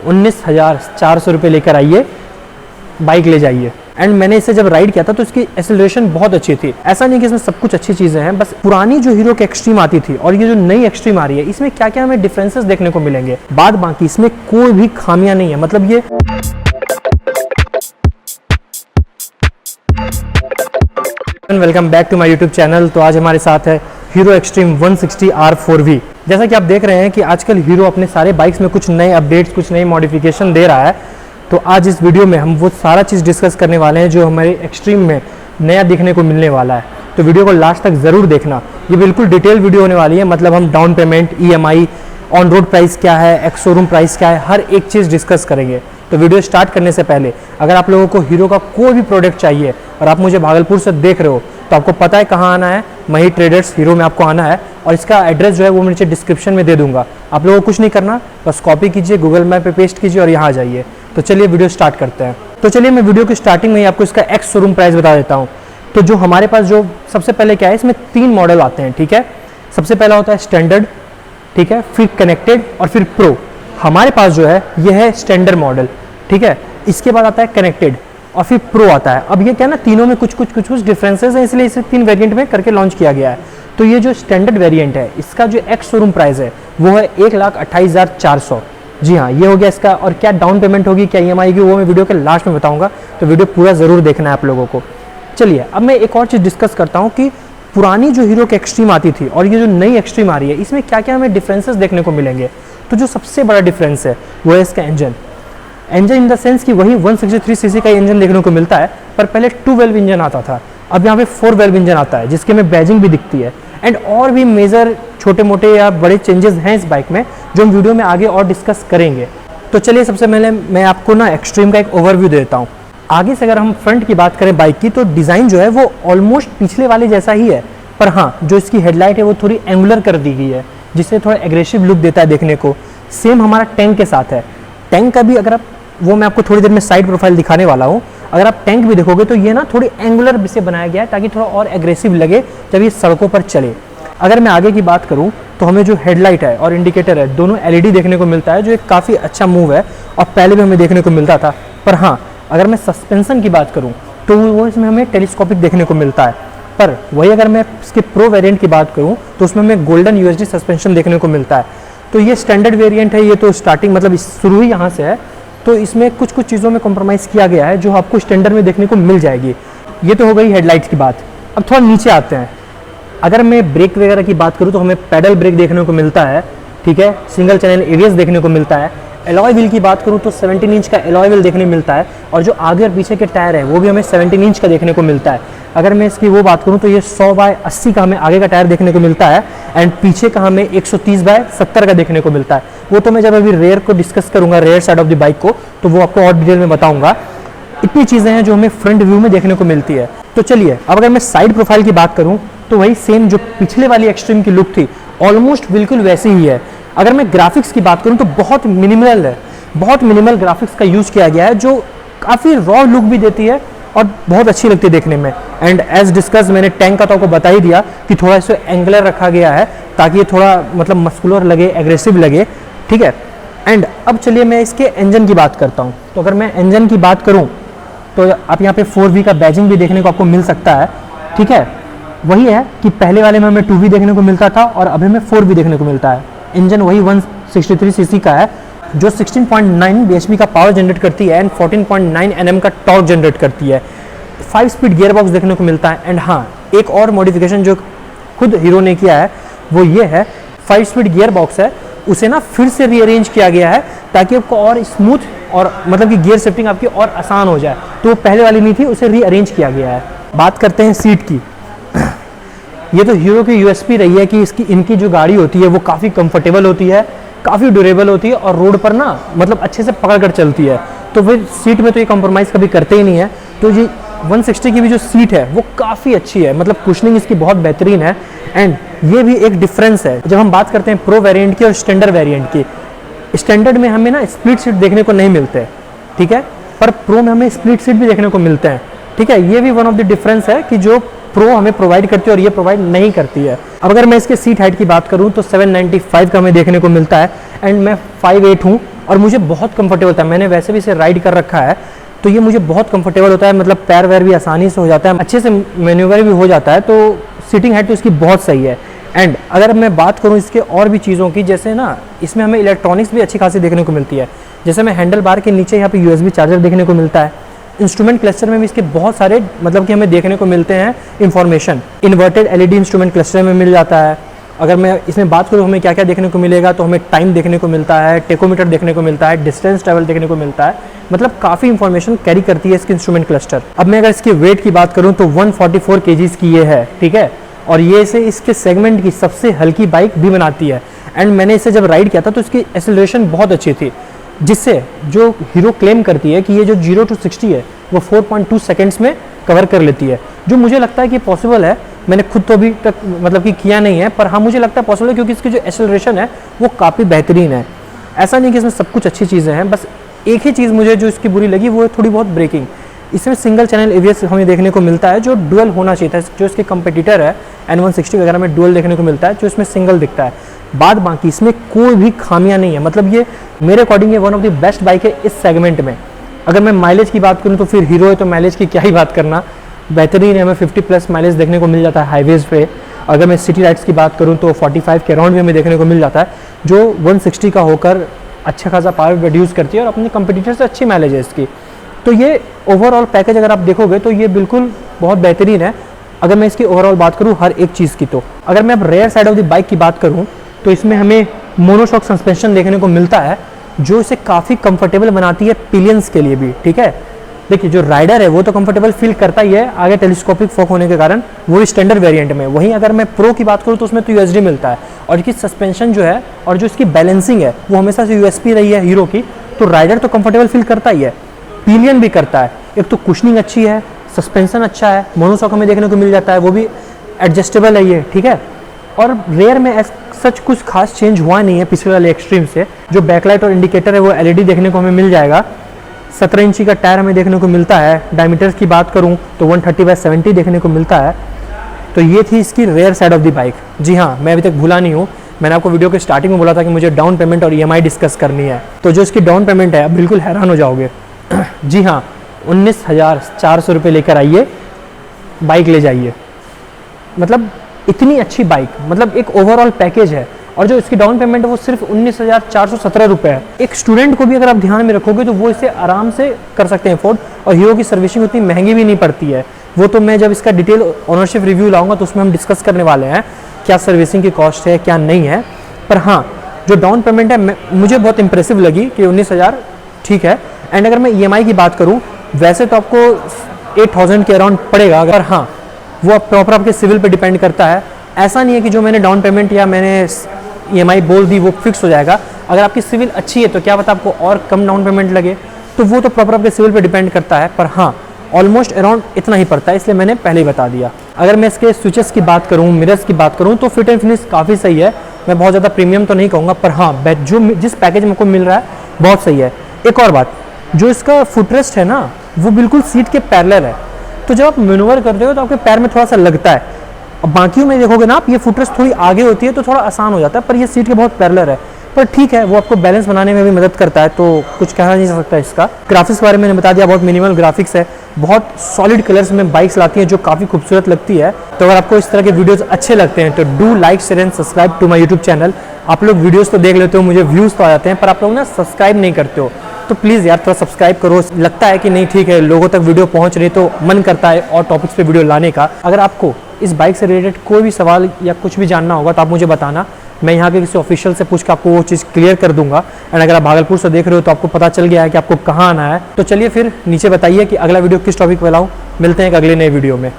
19,400 रुपये लेकर आइए, बाइक ले जाइए। एंड मैंने इसे जब राइड किया था तो इसकी एक्सेलरेशन बहुत अच्छी थी। ऐसा नहीं कि इसमें सब कुछ अच्छी चीज़ें हैं, बस पुरानी जो हीरो की एक्सट्रीम आती थी और ये जो नई एक्सट्रीम आ रही है, इसमें क्या क्या हमें डिफरेंसेस देखने को मिलेंगे। बाद बाकी इसमें कोई भी खामियां नहीं है। मतलब ये welcome back to my YouTube channel. तो आज हमारे साथ है हीरो एक्सट्रीम 160 R4V। जैसा कि आप देख रहे हैं कि आजकल हीरो अपने सारे बाइक्स में कुछ नए अपडेट्स, कुछ नई मॉडिफिकेशन दे रहा है। तो आज इस वीडियो में हम वो सारा चीज़ डिस्कस करने वाले हैं जो हमारे एक्सट्रीम में नया देखने को मिलने वाला है। तो वीडियो को लास्ट तक ज़रूर देखना। ये बिल्कुल डिटेल वीडियो होने वाली है। मतलब हम down payment, EMI, on road price क्या है, एक्स शोरूम प्राइस क्या है, हर एक चीज़ डिस्कस करेंगे। तो वीडियो स्टार्ट करने से पहले अगर आप लोगों को हीरो का कोई भी प्रोडक्ट चाहिए और आप मुझे भागलपुर से देख रहे हो तो आपको पता है कहाँ आना है। मही ट्रेडर्स हीरो में आपको आना है और इसका एड्रेस जो है वो मैं नीचे डिस्क्रिप्शन में दे दूंगा। आप लोगों को कुछ नहीं करना, बस कॉपी कीजिए, गूगल मैप पे पेस्ट कीजिए और यहाँ जाइए। तो चलिए वीडियो स्टार्ट करते हैं। तो चलिए मैं वीडियो की स्टार्टिंग में ही आपको इसका एक्स शोरूम प्राइस बता देता हूँ। तो जो हमारे पास जो सबसे पहले क्या है, इसमें 3 मॉडल आते हैं, ठीक है। सबसे पहला होता है स्टैंडर्ड, ठीक है, फिर कनेक्टेड और फिर प्रो। हमारे पास जो है ये है स्टैंडर्ड मॉडल, ठीक है। इसके बाद आता है कनेक्टेड और फिर प्रो आता है। अब ये क्या ना, तीनों में कुछ डिफरेंसेस हैं, इसलिए इसे 3 वेरिएंट में करके लॉन्च किया गया है। तो ये जो स्टैंडर्ड वेरिएंट है, इसका जो एक्स शोरूम प्राइस है वो है 1,28,400। जी हाँ, ये हो गया इसका। और क्या डाउन पेमेंट होगी, क्या EMI की, वो मैं वीडियो के लास्ट में बताऊंगा। तो वीडियो पूरा ज़रूर देखना है आप लोगों को। चलिए अब मैं एक और चीज़ डिस्कस करता हूँ कि पुरानी जो हीरो की एक्सट्रीम आती थी और ये जो नई एक्सट्रीम आ रही है, इसमें क्या क्या हमें डिफरेंसेस देखने को मिलेंगे। तो जो सबसे बड़ा डिफरेंस है वो है इसका इंजन इन द सेंस कि वही 163 सीसी का इंजन देखने को मिलता है, पर पहले 2 वेल्व इंजन आता था। अब यहाँ पे 4 वेल्व इंजन आता है, जिसके में बैजिंग भी दिखती है। एंड और भी मेजर छोटे मोटे या बड़े चेंजेस हैं इस बाइक में, जो हम वीडियो में आगे और डिस्कस करेंगे। तो चलिए सबसे पहले मैं आपको ना एक्सट्रीम का एक ओवरव्यू देता हूँ। आगे से अगर हम फ्रंट की बात करें बाइक की, तो डिज़ाइन जो है वो ऑलमोस्ट पिछले वाले जैसा ही है, पर हाँ जो इसकी हेडलाइट है वो थोड़ी एंगुलर कर दी गई है, जिससे थोड़ा एग्रेसिव लुक देता है देखने को। सेम हमारा टैंक के साथ है। टैंक का भी अगर आप, वो मैं आपको थोड़ी देर में साइड प्रोफाइल दिखाने वाला हूँ। अगर आप टैंक भी देखोगे तो ये ना थोड़ी एंगुलर से बनाया गया है, ताकि थोड़ा और एग्रेसिव लगे जब ये सड़कों पर चले। अगर मैं आगे की बात करूँ तो हमें जो हेडलाइट है और इंडिकेटर है, दोनों LED देखने को मिलता है, जो एक काफ़ी अच्छा मूव है और पहले भी हमें देखने को मिलता था। पर हाँ, अगर मैं सस्पेंसन की बात करूँ तो वो इसमें हमें टेलीस्कोपिक देखने को मिलता है। पर वही अगर मैं इसके प्रो वेरिएंट की बात करूँ तो उसमें हमें गोल्डन USD सस्पेंशन देखने को मिलता है। तो ये स्टैंडर्ड वेरिएंट है, ये तो स्टार्टिंग मतलब शुरू ही यहाँ से है। तो इसमें कुछ चीज़ों में कॉम्प्रोमाइज़ किया गया है, जो आपको स्टैंडर्ड में देखने को मिल जाएगी। ये तो हो गई हेडलाइट्स की बात। अब थोड़ा नीचे आते हैं। अगर मैं ब्रेक वगैरह की बात करूँ तो हमें पैडल ब्रेक देखने को मिलता है, ठीक है। सिंगल चैनल ABS देखने को मिलता है। एलॉय व्हील की बात करूँ तो 17 इंच का एलॉय व्हील देखने को मिलता है, और जो आगे और पीछे के टायर है वो भी हमें 17 इंच का देखने को मिलता है। अगर मैं इसकी वो बात करूँ तो ये 100/80 का हमें आगे का टायर देखने को मिलता है, एंड पीछे का हमें 130/70 का देखने को मिलता है। वो तो मैं जब अभी रेयर को डिस्कस करूँगा, rear side of the bike को, तो वो आपको और डिटेल में बताऊँगा। इतनी चीज़ें हैं जो हमें फ्रंट व्यू में देखने को मिलती है। तो चलिए अब अगर मैं साइड प्रोफाइल की बात करूँ तो वही सेम जो पिछले वाली एक्सट्रीम की लुक थी, ऑलमोस्ट बिल्कुल वैसी ही है। अगर मैं ग्राफिक्स की बात करूँ तो बहुत मिनिमल है, बहुत मिनिमल ग्राफिक्स का यूज़ किया गया है, जो काफ़ी रॉ लुक भी देती है और बहुत अच्छी लगती है देखने में। एंड एज डिस्कस मैंने टैंक का तो आपको बता ही दिया कि थोड़ा इसे एंगुलर रखा गया है, ताकि ये थोड़ा मतलब मस्कुलर लगे, एग्रेसिव लगे, ठीक है। एंड अब चलिए मैं इसके इंजन की बात करता हूँ। तो अगर मैं इंजन की बात करूँ तो आप यहाँ पे 4V का बैजिंग भी देखने को आपको मिल सकता है, ठीक है। वही है कि पहले वाले में हमें 2V देखने को मिलता था और अभी हमें 4V देखने को मिलता है। इंजन वही 163 सीसी का है, जो 16.9 bhp का पावर जनरेट करती है एंड 14.9 Nm का टॉर्क जनरेट करती है। 5 स्पीड गियर बॉक्स देखने को मिलता है। एंड हाँ, एक और मॉडिफिकेशन जो खुद हीरो ने किया है वो ये है, 5 स्पीड गियर बॉक्स है, उसे ना फिर से रीअरेंज किया गया है ताकि आपको और स्मूथ और मतलब कि गियर शिफ्टिंग आपकी और आसान हो जाए। तो वो पहले वाली नहीं थी, उसे रीअरेंज किया गया है। बात करते हैं सीट की। ये तो हीरो की USP रही है कि इनकी जो गाड़ी होती है वो काफ़ी कंफर्टेबल होती है, काफ़ी ड्यूरेबल होती है और रोड पर ना मतलब अच्छे से पकड़ कर चलती है। तो फिर सीट में तो ये कॉम्प्रोमाइज़ कभी करते ही नहीं है। तो ये 160 की भी जो सीट है वो काफ़ी अच्छी है, मतलब कुशनिंग इसकी बहुत बेहतरीन है। एंड ये भी एक डिफरेंस है जब हम बात करते हैं प्रो वेरिएंट की और स्टैंडर्ड वेरिएंट की। स्टैंडर्ड में हमें ना स्प्लिट सीट देखने को नहीं मिलते, ठीक है, पर प्रो में हमें स्प्लिट सीट भी देखने को मिलते हैं, ठीक है। ये भी वन ऑफ द डिफरेंस है कि जो प्रो हमें प्रोवाइड करती है और ये प्रोवाइड नहीं करती है। अब अगर मैं इसके सीट हाइट की बात करूं तो 795 का हमें देखने को मिलता है, एंड मैं 5'8" हूँ और मुझे बहुत कंफर्टेबल था। मैंने वैसे भी इसे राइड कर रखा है, तो ये मुझे बहुत कंफर्टेबल होता है, मतलब पैर वैर भी आसानी से हो जाता है, अच्छे से मैन्यूवर भी हो जाता है, तो सीटिंग हाइट तो इसकी बहुत सही है। एंड अगर मैं बात करूँ इसके और भी चीज़ों की, जैसे ना इसमें हमें इलेक्ट्रॉनिक्स भी अच्छी खासी देखने को मिलती है। जैसे हमें हैंडल बार के नीचे यहाँ पे USB चार्जर देखने को मिलता है। इंस्ट्रूमेंट क्लस्टर में भी इसके बहुत सारे मतलब कि हमें देखने को मिलते हैं information. Inverted LED instrument cluster में मिल जाता है। अगर मैं इसमें बात करूँ हमें क्या क्या देखने को मिलेगा, तो हमें टाइम देखने को मिलता है, टेकोमीटर देखने को मिलता है, डिस्टेंस ट्रैवल देखने को मिलता है, मतलब काफ़ी इंफॉर्मेशन कैरी करती है इसकी इंस्ट्रूमेंट क्लस्टर। अब मैं अगर इसकी वेट की बात करूँ तो 144 kgs की ये है, ठीक है, और ये इसे इसके सेगमेंट की सबसे हल्की बाइक भी बनाती है। एंड मैंने इसे जब राइड किया था तो इसकी एक्सेलरेशन बहुत अच्छी थी, जिससे जो हीरो क्लेम करती है कि ये जो 0 to 60 है वो 4.2 सेकेंड्स में कवर कर लेती है, जो मुझे लगता है कि पॉसिबल है। मैंने खुद तो अभी तक मतलब कि किया नहीं है, पर हाँ मुझे लगता है पॉसिबल है, क्योंकि इसकी जो एक्सेलरेशन है वो काफ़ी बेहतरीन है। ऐसा नहीं कि इसमें सब कुछ अच्छी चीज़ें हैं, बस एक ही चीज़ मुझे जो इसकी बुरी लगी वो है थोड़ी बहुत ब्रेकिंग। इसमें सिंगल चैनल ABS हमें देखने को मिलता है, जो डुअल होना चाहिए था। जो इसके कंपटीटर है N160 वगैरह में डुअल देखने को मिलता है, जो इसमें सिंगल दिखता है। बाद बाकी इसमें कोई भी खामियां नहीं है, मतलब ये मेरे अकॉर्डिंग ये one of the best bike है इस सेगमेंट में। अगर मैं माइलेज की बात करूँ तो फिर हीरो है, तो माइलेज की क्या ही बात करना, बेहतरीन है। हमें 50+ माइलेज देखने को मिल जाता है हाईवेज पे। अगर मैं सिटी राइड्स की बात करूँ तो 45 के अराउंड भी हमें देखने को मिल जाता है, जो 160 का होकर अच्छा खासा पावर प्रोड्यूस करती है और अपने कंपटीटर से अच्छी माइलेज है इसकी। तो ये ओवरऑल पैकेज अगर आप देखोगे तो ये बिल्कुल बहुत बेहतरीन है। अगर मैं इसकी ओवरऑल बात करूँ हर एक चीज़ की, तो अगर मैं अब rear side of the bike की बात करूँ तो इसमें हमें मोनोशॉक सस्पेंशन देखने को मिलता है, जो इसे काफ़ी कंफर्टेबल बनाती है पिलियंस के लिए भी, ठीक है। देखिए जो राइडर है वो तो कंफर्टेबल फील करता ही है, आगे टेलीस्कोपिक फोक होने के कारण, वो स्टैंडर्ड वेरिएंट में। वहीं अगर मैं प्रो की बात करूँ तो उसमें तो USD मिलता है, और इसकी सस्पेंशन जो है और जो इसकी बैलेंसिंग है वो हमेशा से USP रही है हीरो की, तो राइडर तो कंफर्टेबल फील करता ही है, पिलियन भी करता है। एक तो कुशनिंग अच्छी है, सस्पेंशन अच्छा है, मोनोशॉक हमें देखने को मिल जाता है, वो भी एडजस्टेबल है ये, ठीक है। और रेयर में सच कुछ खास चेंज हुआ नहीं है पिछले वाले एक्सट्रीम से। जो बैकलाइट और इंडिकेटर है वो LED देखने को हमें मिल जाएगा। 17 इंची का टायर हमें देखने को मिलता है। डायमीटर्स की बात करूं तो 130/70 देखने को मिलता है। तो ये थी इसकी rear side of the bike. जी हाँ, मैं अभी तक भूला नहीं हूँ, मैंने आपको वीडियो के स्टार्टिंग में बोला था कि मुझे डाउन पेमेंट और EMI डिस्कस करनी है। तो जो इसकी डाउन पेमेंट है, आप बिल्कुल हैरान हो जाओगे। जी हाँ, 19,400 रुपये लेकर आइए, बाइक ले जाइए। मतलब इतनी अच्छी बाइक, मतलब एक ओवरऑल पैकेज है। और जो इसकी डाउन पेमेंट है वो सिर्फ 19,417 रुपये है। एक स्टूडेंट को भी अगर आप ध्यान में रखोगे तो वो इसे आराम से कर सकते हैं अफोर्ड। और हीरो की सर्विसिंग उतनी महंगी भी नहीं पड़ती है। वो तो मैं जब इसका डिटेल ऑनरशिप रिव्यू लाऊंगा तो उसमें हम डिस्कस करने वाले हैं क्या सर्विसिंग की कॉस्ट है क्या नहीं है। पर हाँ, जो डाउन पेमेंट है मुझे बहुत इंप्रेसिव लगी कि 19,000 ठीक है। एंड अगर मैं EMI की बात करूँ, वैसे तो आपको 8,000 के अराउंड पड़ेगा, अगर हाँ वो प्रॉपर आपके सिविल पे डिपेंड करता है। ऐसा नहीं है कि जो मैंने डाउन पेमेंट या मैंने EMI बोल दी वो फिक्स हो जाएगा। अगर आपकी सिविल अच्छी है तो क्या पता आपको और कम डाउन पेमेंट लगे, तो वो तो प्रॉपर आपके सिविल पे डिपेंड करता है। पर हाँ, ऑलमोस्ट अराउंड इतना ही पड़ता है, इसलिए मैंने पहले ही बता दिया। अगर मैं इसके स्विचेस की बात करूँ, मिरर्स की बात करूँ, तो फिट एंड फिनिश काफ़ी सही है। मैं बहुत ज़्यादा प्रीमियम तो नहीं कहूँगा, पर हाँ जो जिस पैकेज में आपको मिल रहा है बहुत सही है। एक और बात, जो इसका फुटरेस्ट है ना वो बिल्कुल सीट के पैरेलल है, तो जब आप मैनूवर करते हो तो आपके पैर में थोड़ा सा लगता है। अब बाकियों में देखोगे ना आप, ये फुटरेस्ट थोड़ी आगे होती है तो थोड़ा आसान हो जाता है, पर ये सीट के बहुत पैरेलल है। पर ठीक है, वो आपको बैलेंस बनाने में भी मदद करता है, तो कुछ कहना नहीं सकता इसका। ग्राफिक्स के बारे में मैंने बता दिया, बहुत मिनिमल ग्राफिक्स है, बहुत सॉलिड कलर्स में बाइक्स लाती हैं जो काफ़ी खूबसूरत लगती है। तो अगर आपको इस तरह के वीडियोस अच्छे लगते हैं तो do like share and subscribe to my YouTube channel. आप लोग वीडियोस तो देख लेते हो, मुझे व्यूज़ तो आ जाते हैं, पर आप लोग ना सब्सक्राइब नहीं करते हो, तो प्लीज़ यार थोड़ा सब्सक्राइब करो। लगता है कि नहीं ठीक है, लोगों तक वीडियो पहुंच रही, तो मन करता है और टॉपिक्स पे वीडियो लाने का। अगर आपको इस बाइक से रिलेटेड कोई भी सवाल या कुछ भी जानना होगा तो आप मुझे बताना, मैं यहाँ के किसी ऑफिशियल से पूछ के आपको वो चीज़ क्लियर कर दूंगा। एंड अगर आप भागलपुर से देख रहे हो तो आपको पता चल गया है कि आपको कहाँ आना है। तो चलिए फिर नीचे बताइए कि अगला वीडियो किस टॉपिक पे लाऊं। मिलते हैं एक अगले नए वीडियो में।